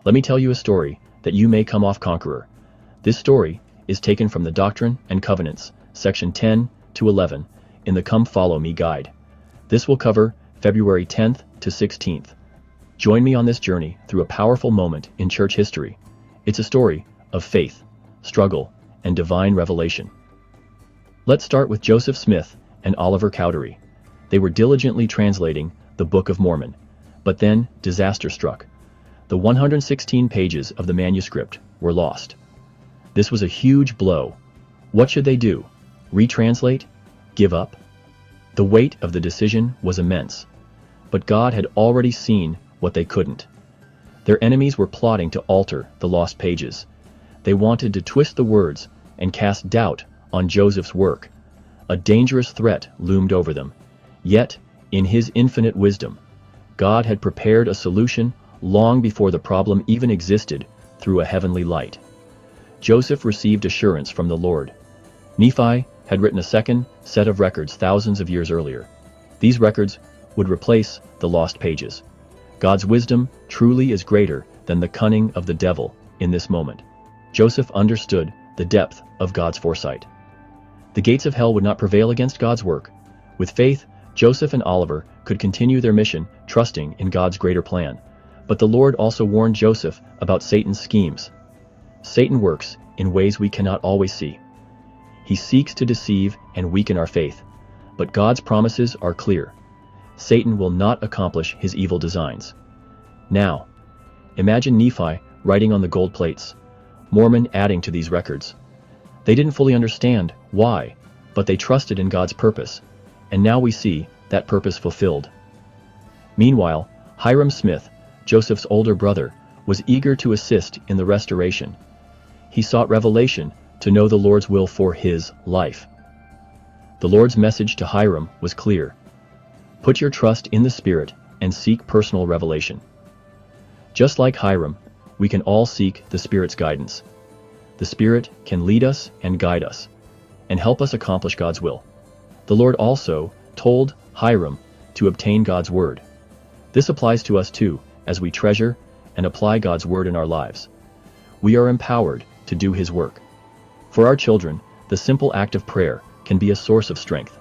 Let me tell you a story that you may come off conqueror. This story is taken from the Doctrine and Covenants, section 10 to 11, in the Come Follow Me guide. This will cover February 10th to 16th. Join me on this journey through a powerful moment in church history. It's a story of faith, struggle, and divine revelation. Let's start with Joseph Smith and Oliver Cowdery. They were diligently translating the Book of Mormon, but then disaster struck. The 116 pages of the manuscript were lost. This was a huge blow. What should they do? Retranslate? Give up? The weight of the decision was immense. But God had already seen what they couldn't. Their enemies were plotting to alter the lost pages. They wanted to twist the words and cast doubt on Joseph's work. A dangerous threat loomed over them. Yet, in his infinite wisdom, God had prepared a solution long before the problem even existed through a heavenly light. Joseph received assurance from the Lord. Nephi had written a second set of records thousands of years earlier. These records would replace the lost pages. God's wisdom truly is greater than the cunning of the devil in this moment. Joseph understood the depth of God's foresight. The gates of hell would not prevail against God's work. With faith, Joseph and Oliver could continue their mission, trusting in God's greater plan. But the Lord also warned Joseph about Satan's schemes. Satan works in ways we cannot always see. He seeks to deceive and weaken our faith. But God's promises are clear. Satan will not accomplish his evil designs. Now, imagine Nephi writing on the gold plates, Mormon adding to these records. They didn't fully understand why, but they trusted in God's purpose, and now we see that purpose fulfilled. Meanwhile, Hyrum Smith, Joseph's older brother, was eager to assist in the restoration. He sought revelation to know the Lord's will for his life. The Lord's message to Hyrum was clear. Put your trust in the Spirit and seek personal revelation. Just like Hyrum, we can all seek the Spirit's guidance. The Spirit can lead us and guide us, and help us accomplish God's will. The Lord also told Hyrum to obtain God's word. This applies to us too, as we treasure and apply God's word in our lives. We are empowered to do His work. For our children, the simple act of prayer can be a source of strength.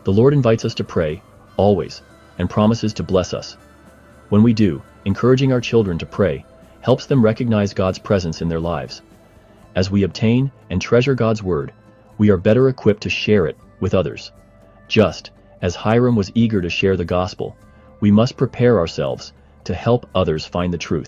The Lord invites us to pray, always, and promises to bless us. When we do, encouraging our children to pray helps them recognize God's presence in their lives. As we obtain and treasure God's word, we are better equipped to share it with others. Just as Hyrum was eager to share the gospel, we must prepare ourselves to help others find the truth.